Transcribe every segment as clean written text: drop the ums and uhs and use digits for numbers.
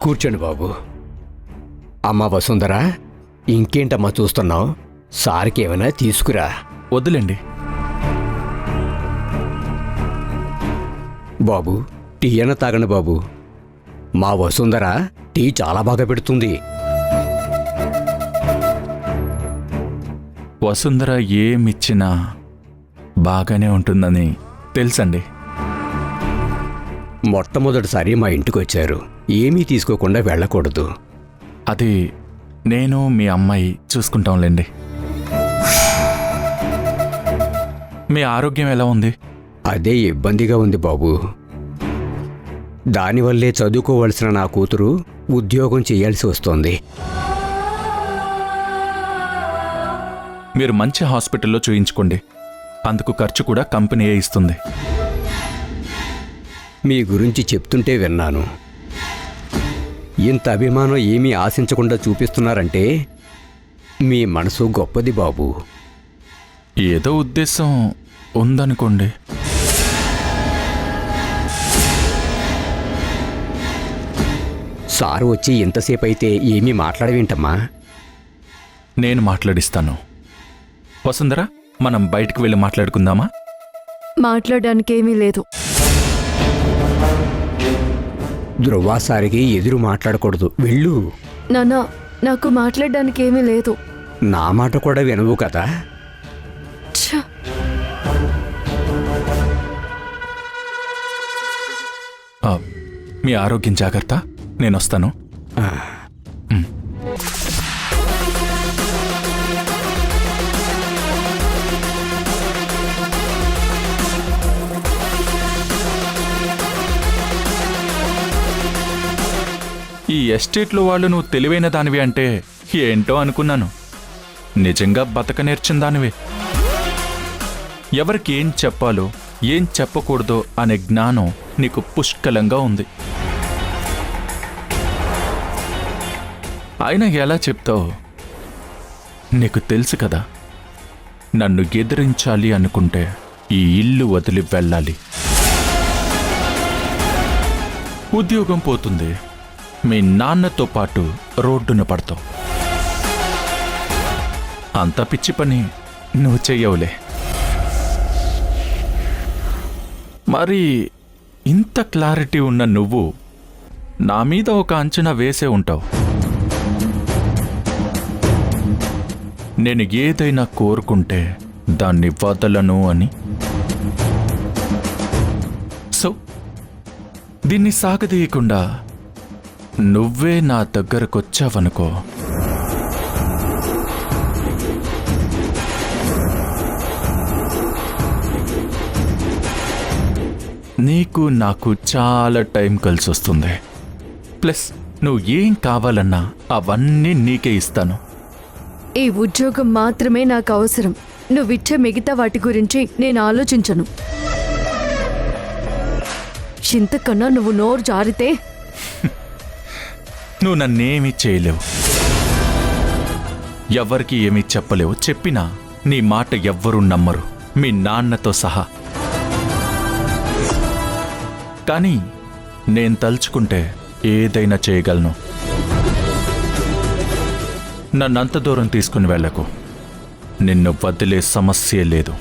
కూర్చోండి బాబు. అమ్మా వసుంధరా, ఇంకేంటమ్మా చూస్తున్నావు? సార్కి ఏమైనా తీసుకురా. వద్దులేండి. బాబు, టీ అయినా తాగండి బాబు. మా వసుంధర టీ చాలా బాగా పెడుతుంది. వసుంధర ఏమిచ్చినా బాగానే ఉంటుందని తెలుసండి. మొట్టమొదటిసారి మా ఇంటికి వచ్చారు, ఏమీ తీసుకోకుండా వెళ్ళకూడదు. అది నేను మీ అమ్మాయి చూసుకుంటాంలేండి. మీ ఆరోగ్యం ఎలా ఉంది? అదే ఇబ్బందిగా ఉంది బాబు. దానివల్లే చదువుకోవలసిన నా కూతురు ఉద్యోగం చేయాల్సి వస్తోంది. మీరు మంచి హాస్పిటల్లో చూయించుకోండి. అందుకు ఖర్చు కూడా కంపెనీయే ఇస్తుంది. మీ గురించి చెప్తుంటే విన్నాను. ఇంత అభిమానం ఏమీ ఆశించకుండా చూపిస్తున్నారంటే మీ మనసు గొప్పది బాబు. ఏదో ఉద్దేశం ఉందనుకోండి. సారు వచ్చి ఇంతసేపు అయితే ఏమీ మాట్లాడవేంటమ్మా? నేను మాట్లాడిస్తాను. వసుంధర, మనం బయటకు వెళ్ళి మాట్లాడుకుందామా? మాట్లాడడానికి ఏమీ లేదు. ధృవాసారికి ఎదురు మాట్లాడకూడదు, వెళ్ళు. నాన్న, నాకు మాట్లాడడానికి ఏమీ లేదు. నా మాట కూడా వినవు కదా. ఛ! మీ ఆరోగ్యం జాగ్రత్త. నేను వస్తాను. ఈ ఎస్టేట్లో వాళ్ళు నువ్వు తెలివైన దానివి అంటే ఏంటో అనుకున్నాను. నిజంగా బతక నేర్చిన దానివే. ఎవరికి ఏం చెప్పాలో ఏం చెప్పకూడదో అనే జ్ఞానం నీకు పుష్కలంగా ఉంది. అయినా ఎలా చెప్తావు? నీకు తెలుసు కదా, నన్ను ఎదిరించాలి అనుకుంటే ఈ ఇల్లు వదిలి వెళ్ళాలి. ఉద్యోగం పోతుంది, మీ నాన్నతో పాటు రోడ్డున పడతావు. అంత పిచ్చి పని నువ్వు చెయ్యవులే. మరి ఇంత క్లారిటీ ఉన్న నువ్వు నా మీద ఒక అంచనా వేసే ఉంటావు. నేను ఏదైనా కోరుకుంటే దాన్ని వదలను అని. సో దీన్ని సాగదీయకుండా నువ్వే నా దగ్గరకొచ్చావనుకో, నీకు నాకు చాలా టైం కలిసి వస్తుంది. ప్లస్ నువ్వు ఏం కావాలన్నా అవన్నీ నీకే ఇస్తాను. ఈ ఉద్యోగం మాత్రమే నాకు అవసరం. నువ్విచ్చే మిగతా వాటి గురించి నేను ఆలోచించను. ఇంతకన్నా నువ్వు నోరు జారితే నువ్వు నన్నేమీ చేయలేవు, ఎవ్వరికి ఏమీ చెప్పలేవు. చెప్పినా నీ మాట ఎవ్వరూ నమ్మరు, మీ నాన్నతో సహా. కానీ నేను తలుచుకుంటే ఏదైనా చేయగలను. నన్నంత దూరం తీసుకుని వెళ్ళకు. నిన్ను వదిలే సమస్యే లేదు.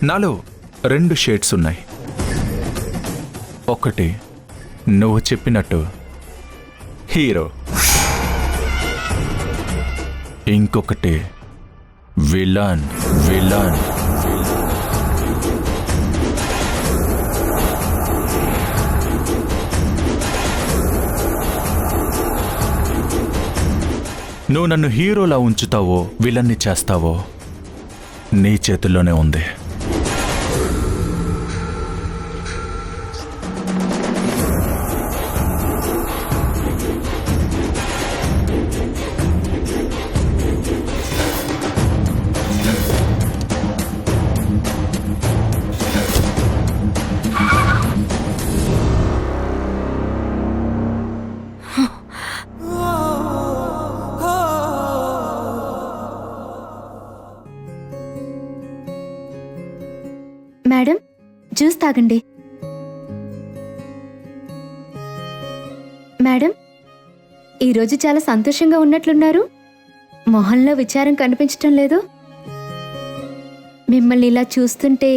నాలో 2 షేడ్స్ ఉన్నాయి. ఒకటి నువ్వు చెప్పినట్టు హీరో, ఇంకొకటి విలన్. విలన్ నువ్వు నన్ను హీరోలా ఉంచుతావో విలన్ని చేస్తావో నీ చేతుల్లోనే ఉంది. జ్యూస్ తాగండి. మేడం, ఈరోజు చాలా సంతోషంగా ఉన్నట్లున్నారు. మొహంలో విచారం కనిపించటం లేదు. మిమ్మల్ని ఇలా చూస్తుంటే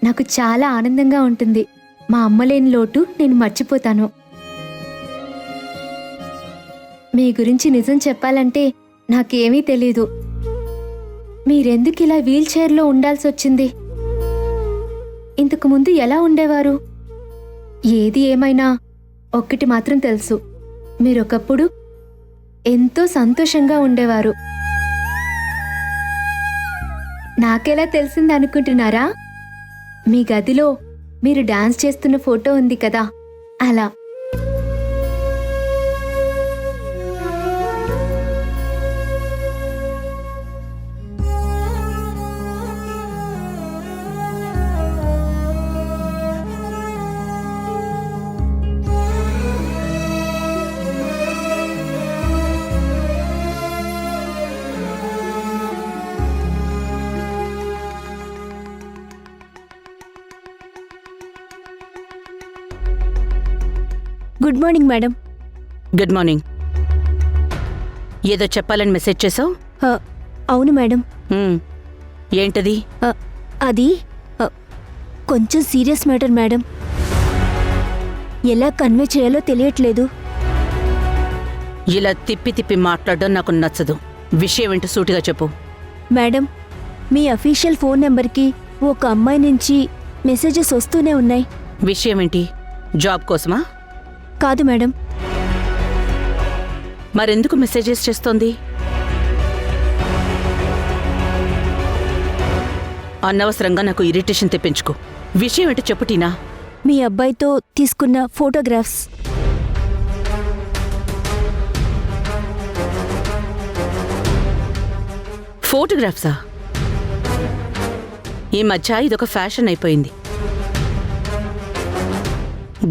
నాకు చాలా ఆనందంగా ఉంటుంది. మా అమ్మ లేని లోటు నేను మర్చిపోతాను. మీ గురించి నిజం చెప్పాలంటే నాకేమీ తెలీదు. మీరెందుకు ఇలా వీల్ చైర్లో ఉండాల్సి వచ్చింది? ఇంతకు ముందు ఎలా ఉండేవారు? ఏది ఏమైనా ఒక్కటి మాత్రం తెలుసు, మీరొకప్పుడు ఎంతో సంతోషంగా ఉండేవారు. నాకెలా తెలిసింది అనుకుంటున్నారా? మీ గదిలో మీరు డాన్స్ చేస్తున్న ఫోటో ఉంది కదా, అలా. Good morning madam. Good morning. ఏదో చెప్పాలని మెసేజ్ చేసావు? అవును మేడం. ఏంటది? అది కొంచెం సీరియస్ మ్యాటర్ మేడం. ఎలా కన్వే చేయాలో తెలియట్లేదు. ఇలా తిప్పి తిప్పి మాట్లాడడం నాకు నచ్చదు. విషయం ఏంటో సూటిగా చెప్పు. మేడం, మీ అఫీషియల్ ఫోన్ నెంబర్కి ఒక అమ్మాయి నుంచి మెసేజెస్ వస్తూనే ఉన్నాయి. విషయం ఏంటి? జాబ్ కోసమా? కాదు మేడం. మరెందుకు మెసేజెస్ చేస్తోంది? అనవసరంగా నాకు ఇరిటేషన్ తెప్పించుకో. విషయం ఏంటో చెప్పు టీనా. మీ అబ్బాయితో తీసుకున్న ఫోటోగ్రాఫ్స్. ఫోటోగ్రాఫ్సా? ఈ మధ్య ఇదొక ఫ్యాషన్ అయిపోయింది.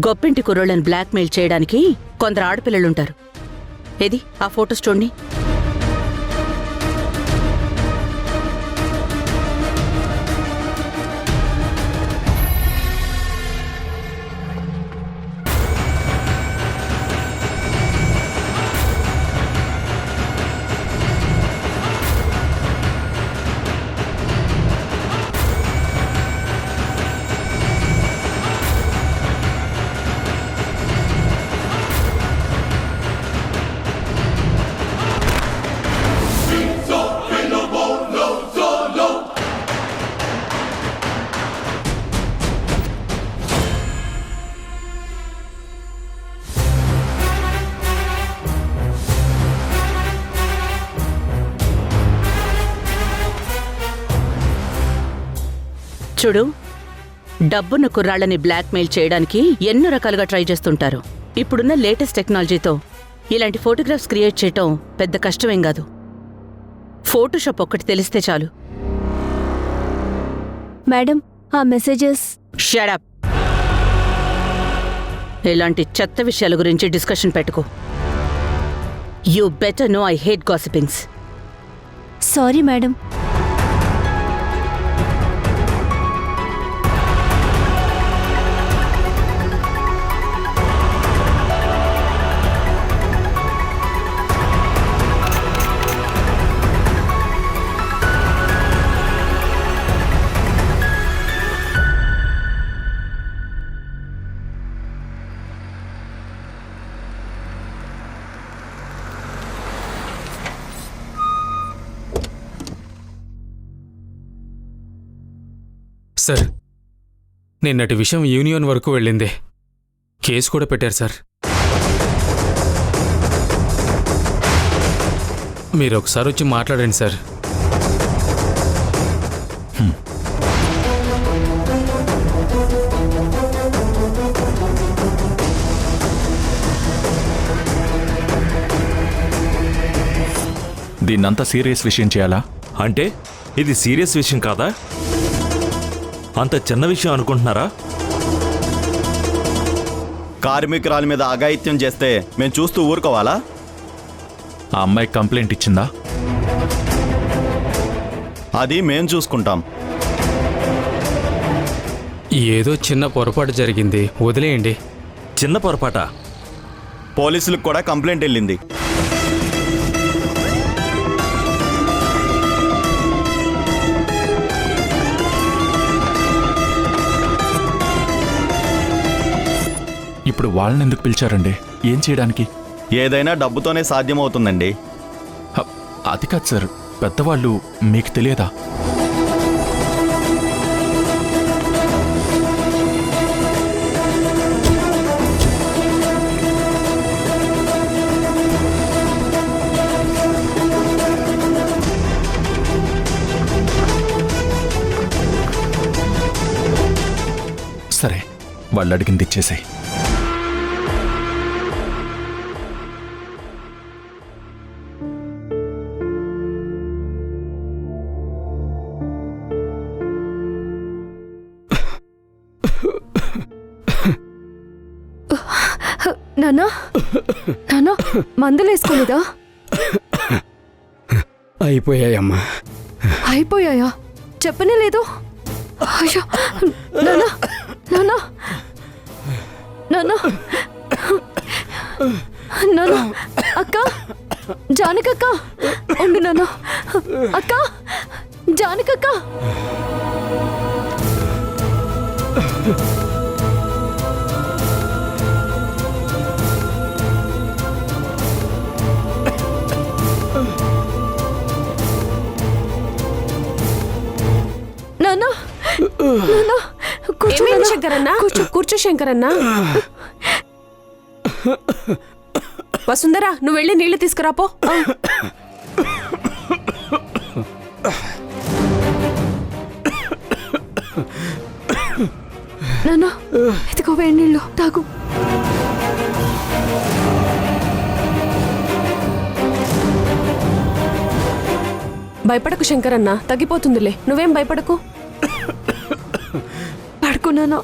గొప్పింటి కుర్రోళ్ళని బ్లాక్మెయిల్ చేయడానికి కొందరు ఆడపిల్లలుంటారు. ఏది ఆ ఫోటోస్ చూడండి. చూడు, డబ్బున్న కుర్రాళ్ళని బ్లాక్మెయిల్ చేయడానికి ఎన్నో రకాలుగా ట్రై చేస్తుంటారు. ఇప్పుడున్న లేటెస్ట్ టెక్నాలజీతో ఇలాంటి ఫోటోగ్రాఫ్స్ క్రియేట్ చేయటం పెద్ద కష్టమేం కాదు. ఫోటోషాప్ ఒక్కటి తెలిస్తే చాలు. మేడం, ఆ మెసేజెస్. Shut up. ఇలాంటి చెత్త విషయాల గురించి డిస్కషన్ పెట్టుకో. You better know I hate gossipings. Sorry madam. Sir, నిన్నటి విషయం యూనియన్ వరకు వెళ్ళింది. కేసు కూడా పెట్టారు సార్. మీరు ఒకసారి వచ్చి మాట్లాడండి సార్. దీన్నంతా సీరియస్ విషయం చేయాలా? అంటే ఇది సీరియస్ విషయం కాదా? అంత చిన్న విషయం అనుకుంటున్నారా? కార్మికురాలి మీద అఘాయిత్యం చేస్తే మేము చూస్తూ ఊరుకోవాలా? ఆ అమ్మాయి కంప్లైంట్ ఇచ్చిందా? అది మేం చూసుకుంటాం. ఏదో చిన్న పొరపాటు జరిగింది, వదిలేయండి. చిన్న పొరపాట? పోలీసులకు కూడా కంప్లైంట్ వెళ్ళింది. ఇప్పుడు వాళ్ళని ఎందుకు పిలిచారండి? ఏం చేయడానికి? ఏదైనా డబ్బుతోనే సాధ్యమవుతుందండి. హ, అది కాదు సార్, పెద్దవాళ్ళు మీకు తెలియదా? సరే, వాళ్ళు అడిగింది ఇచ్చేసాయి. నానా నానా మందులు వేసుకోలేదా? అయిపోయాయమ్మా. అయిపోయాయా? చెప్పనే లేదు. అయ్యో నానా నానా నానా నానా అక్క, జానకక్క ఉండు నానా. అక్క, జానకక్క. నానా నానా కూర్చో నాన్నా. శంకరన్న, కూర్చో. కూర్చో శంకరన్న. వసుంధరా, నువ్వు వెళ్ళి నీళ్లు తీసుకురాపో. నానా ఇదిగో వేడి నీళ్ళు తాగు. భయపడకు శంకరన్న, తగ్గిపోతుందిలే. నువ్వేం భయపడకు. పడుకున్నాను.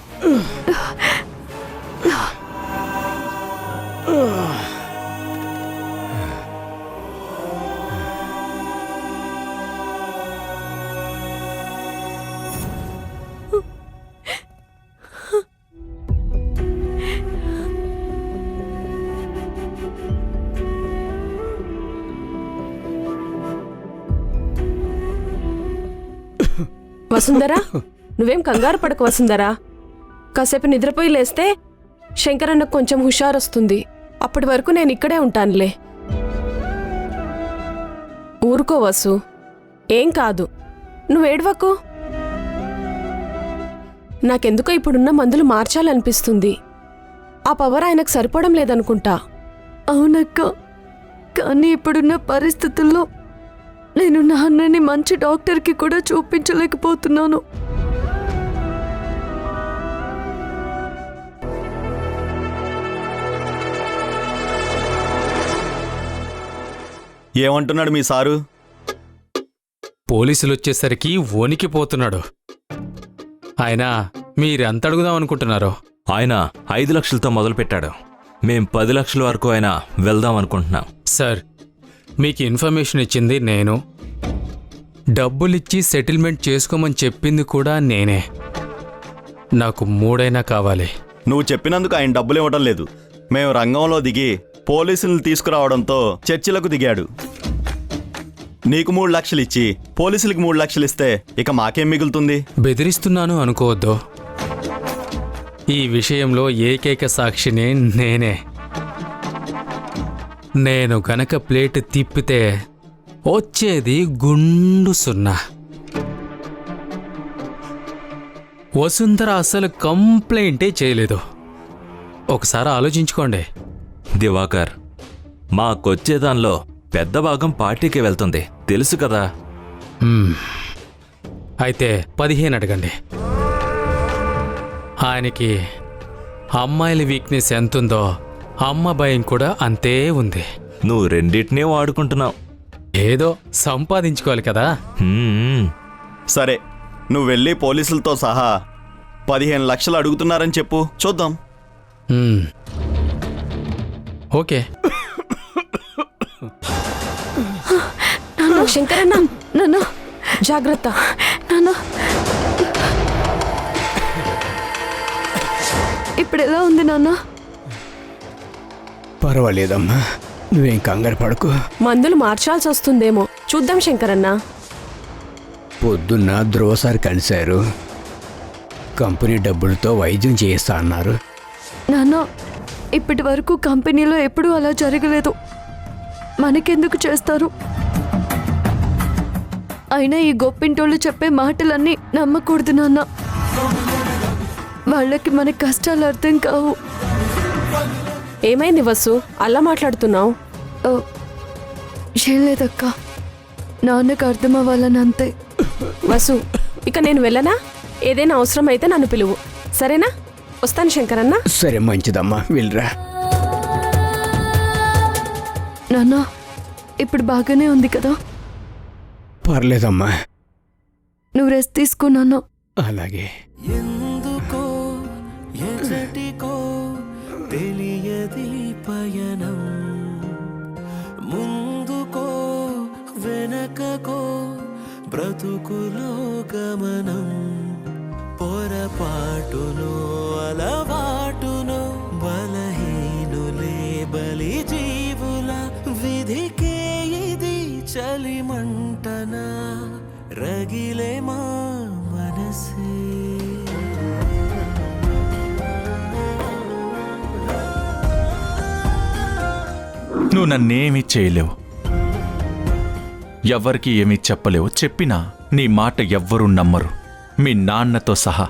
వసుంధరా, నువ్వేం కంగారు పడకు వసుంధరా. కాసేపు నిద్రపోయి లేస్తే శంకరన్నకు కొంచెం హుషారొస్తుంది. అప్పటి వరకు నేను ఇక్కడే ఉంటానులే. ఊరుకో వసు, ఏం కాదు. నువ్వేడవకు. నాకెందుకో ఇప్పుడున్న మందులు మార్చాలనిపిస్తుంది. ఆ పవర్ ఆయనకు సరిపోవడం లేదనుకుంటా. అవునక్క, కానీ ఇప్పుడున్న పరిస్థితుల్లో నేను నాన్నని మంచి డాక్టర్కి కూడా చూపించలేకపోతున్నాను. ఏమంటున్నాడు మీ సారు? పోలీసులు వచ్చేసరికి వణికిపోతున్నాడు. ఆయన మీరెంత అడుగుదాం అనుకుంటున్నారో? ఆయన 5 లక్షలతో మొదలుపెట్టాడు. మేం 10 లక్షల వరకు అయినా వెళ్దాం అనుకుంటున్నాం. సార్, మీకు ఇన్ఫర్మేషన్ ఇచ్చింది నేను, డబ్బులిచ్చి సెటిల్మెంట్ చేసుకోమని చెప్పింది కూడా నేనే. నాకు 3 కావాలి. నువ్వు చెప్పినందుకు ఆయన డబ్బులు ఇవ్వడం లేదు. మేము రంగంలో దిగి పోలీసులను తీసుకురావడంతో చర్చలకు దిగాడు. నీకు 3 లక్షలు ఇచ్చి పోలీసులకు 3 లక్షలు ఇస్తే ఇక మాకేం మిగులుతుంది? బెదిరిస్తున్నాను అనుకోవద్దు. ఈ విషయంలో ఏకైక సాక్షినే నేనే. నేను గనక ప్లేట్ తిప్పితే వచ్చేది గుండు 0. వసుంధర అసలు కంప్లైంటే చేయలేదు. ఒకసారి ఆలోచించుకోండి. దివాకర్, మాకొచ్చేదానిలో పెద్ద భాగం పార్టీకి వెళ్తుంది, తెలుసు కదా. అయితే 15 అడగండి. ఆయనకి అమ్మాయిల వీక్నెస్ ఎంతుందో అమ్మ భయం కూడా అంతే ఉంది. నువ్వు రెండింటినీ వాడుకుంటున్నావు. ఏదో సంపాదించుకోవాలి కదా. సరే, నువ్వు వెళ్ళి పోలీసులతో సహా 15 లక్షలు అడుగుతున్నారని చెప్పు, చూద్దాం. ఓకే. శంకరన్న, నాన్న జాగ్రత్త. నాన్న ఇప్పుడు ఎలా ఉంది నాన్న? పర్వాలేదమ్మా, నువ్వేం కంగారు పడకు. మందులు మార్చాల్సి వస్తుందేమో చూద్దాం శంకరన్న. పొద్దున్న ధ్రువసారి కలిశారు. కంపెనీ డబ్బులతో వైద్యం చేయిస్తా అన్నారు. నాన్న, ఇప్పటి వరకు కంపెనీలో ఎప్పుడూ అలా జరగలేదు. మనకెందుకు చేస్తారు? అయినా ఈ గొప్పింటోళ్ళు చెప్పే మాటలన్నీ నమ్మకూడదు నాన్న. వాళ్ళకి మన కష్టాలు అర్థం కావు. ఏమైంది వసు, అలా మాట్లాడుతున్నావు? ఓ, ఏం లేదక్క, నాన్నకు అర్థం అవ్వాలని అంతే. వసు, ఇక నేను వెళ్ళనా? ఏదైనా అవసరం అయితే నన్ను పిలువు, సరేనా? వస్తాను శంకరన్న. సరే, మంచిదమ్మా, వెళ్ళరా. నాన్న, ఇప్పుడు బాగానే ఉంది కదా? పర్లేదమ్మా. నువ్వు రెస్ట్ తీసుకో నాన్న. అలాగే. ఎందుకో ఎచటికో తెలియది పయనం, ముందుకో వెనకకో బ్రతుకులో గమనం, పొరపాటునో అలవాటునో బలహీనులే బలి జీవుల విధికే ఇది చలిమంటనా రగిలే మా మనసే. నువ్వు నన్నేమీ చేయలేవు, ఎవ్వరికి ఏమీ చెప్పలేవు. చెప్పినా నీ మాట ఎవ్వరూ నమ్మరు, మీ నాన్నతో సహా.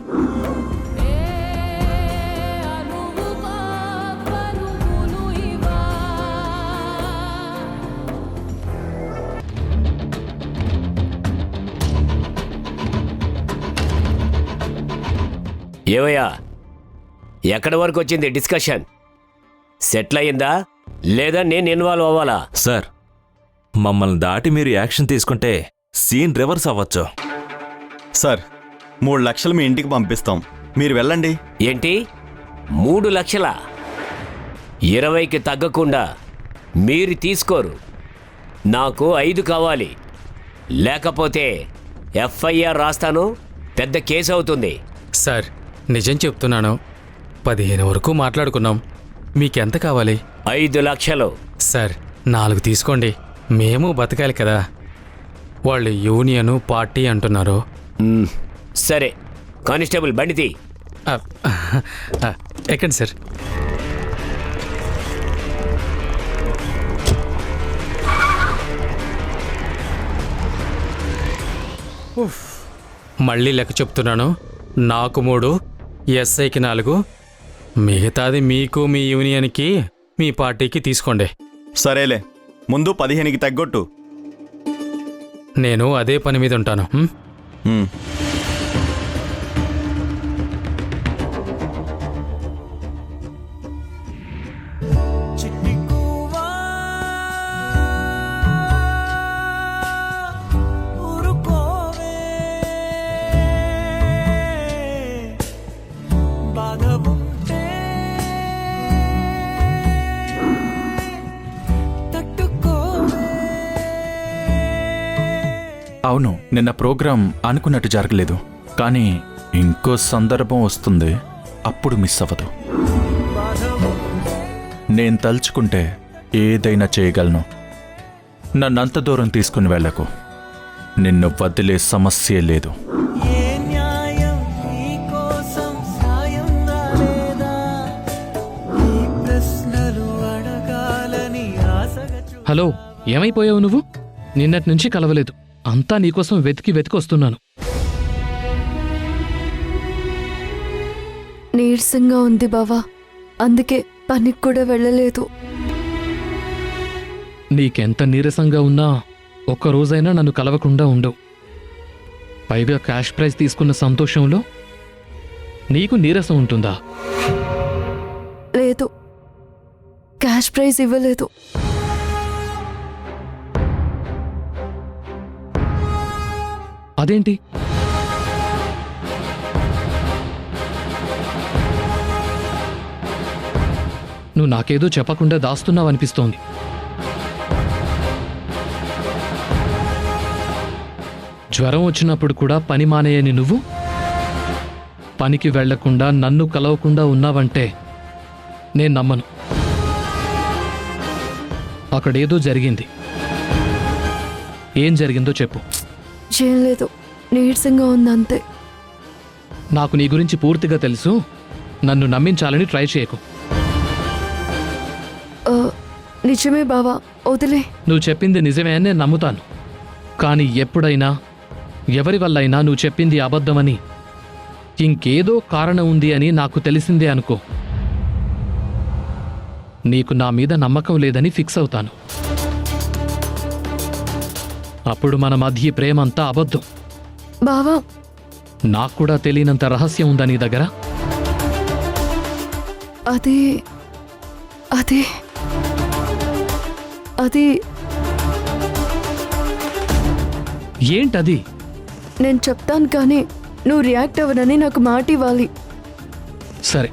ఏవయ్యా, ఎక్కడి వరకు వచ్చింది డిస్కషన్? సెటిల్ అయ్యిందా లేదా నేను ఇన్వాల్వ్ అవ్వాలా? సార్, మమ్మల్ని దాటి మీరు యాక్షన్ తీసుకుంటే సీన్ రివర్స్ అవ్వచ్చు. సార్, 3 లక్షలు మీ ఇంటికి పంపిస్తాం, మీరు వెళ్ళండి. ఏంటి 3 లక్షలా? 20కి తగ్గకుండా మీరు తీసుకోరు. నాకు 5 కావాలి, లేకపోతే ఎఫ్ఐఆర్ రాస్తాను, పెద్ద కేసు అవుతుంది. సార్, నిజం చెప్తున్నాను, 15 వరకు మాట్లాడుకున్నాం. మీకెంత కావాలి? 5 లక్షలు. సార్, 4 తీసుకోండి, మేము బతకాలి కదా. వాళ్ళు యూనియను పార్టీ అంటున్నారు. సరే, కానిస్టేబుల్ బండితి. ఎక్కండి సార్. మళ్ళీ లెక్క చెప్తున్నాను, నాకు 3, ఎస్ఐకి 4, మిగతాది మీకు, మీ యూనియన్కి, మీ పార్టీకి తీసుకోండి. సరేలే, ముందు 15కి తగ్గొట్టు. నేను అదే పని మీద ఉంటాను. అవును, నిన్న ప్రోగ్రాం అనుకున్నట్టు జరగలేదు, కానీ ఇంకో సందర్భం వస్తుంది, అప్పుడు మిస్ అవ్వదు. నేను తలుచుకుంటే ఏదైనా చేయగలను. నన్నంత దూరం తీసుకుని వెళ్ళకు, నిన్ను వదిలే సమస్యే లేదు. హలో, ఏమైపోయావు నువ్వు? నిన్నటి నుంచి కలవలేదు, అంతా నీకోసం వెతికి వస్తున్నాను. నీరసంగా ఉంది బావా, అందుకే పనికి కూడా వెళ్ళలేదు. నీకెంత నీరసంగా ఉన్నా ఒక్కరోజైనా నన్ను కలవకుండా ఉండవు. పైగా క్యాష్ ప్రైజ్ తీసుకున్న సంతోషంలో నీకు నీరసం ఉంటుందా? లేదు, క్యాష్ ప్రైజ్ ఇవ్వలేదు. అదేంటి? నువ్వు నాకేదో చెప్పకుండా దాస్తున్నావనిపిస్తోంది. జ్వరం వచ్చినప్పుడు కూడా పని మానేయని నువ్వు పనికి వెళ్లకుండా నన్ను కలవకుండా ఉన్నావంటే నేను నమ్మను. అక్కడేదో జరిగింది. ఏం జరిగిందో చెప్పు. ఏం లేదు, నీరసంగా ఉంది అంతే. నాకు నీ గురించి పూర్తిగా తెలుసు. నన్ను నమ్మించాలని ట్రై చేయకు. నిజమే బావా, వదిలే. నువ్వు చెప్పింది నిజమే అని నేను నమ్ముతాను. కానీ ఎప్పుడైనా ఎవరి వల్లైనా నువ్వు చెప్పింది అబద్ధమని, ఇంకేదో కారణం ఉంది అని నాకు తెలిసిందే అనుకో, నీకు నా మీద నమ్మకం లేదని ఫిక్స్ అవుతాను. అప్పుడు మన మధ్య ప్రేమంతా అబద్ధం. బావా, నాకు కూడా తెలియనంత రహస్యం ఉందా నీ దగ్గర? అది అది అది ఏంటది? నేను చెప్తాను కానీ నువ్వు రియాక్ట్ అవ్వనని నాకు మాట ఇవ్వాలి. సరే,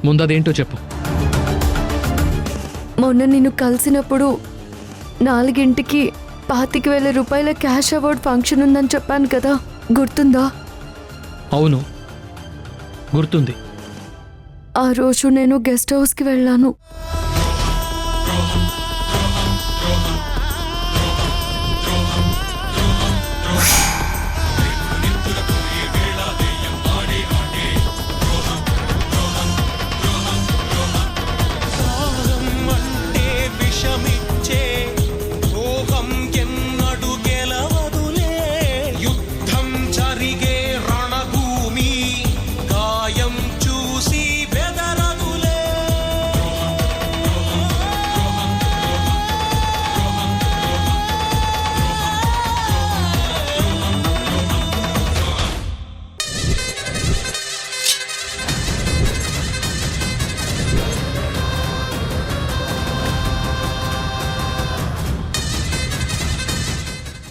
ముందదేంటో చెప్పు. మొన్న నిన్ను కలిసినప్పుడు 4ంటికి 25,000 రూపాయల క్యాష్ అవార్డ్ ఫంక్షన్ ఉందని చెప్పాను కదా, గుర్తుందా? అవును, గుర్తుంది. ఆ రోజు నేను గెస్ట్ హౌస్కి వెళ్ళాను.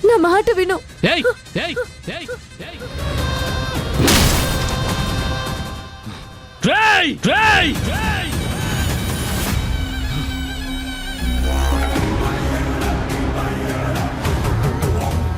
నా మాట విను. ఏయ్ ఏయ్ ఏయ్ ఏయ్ రేయ్ రేయ్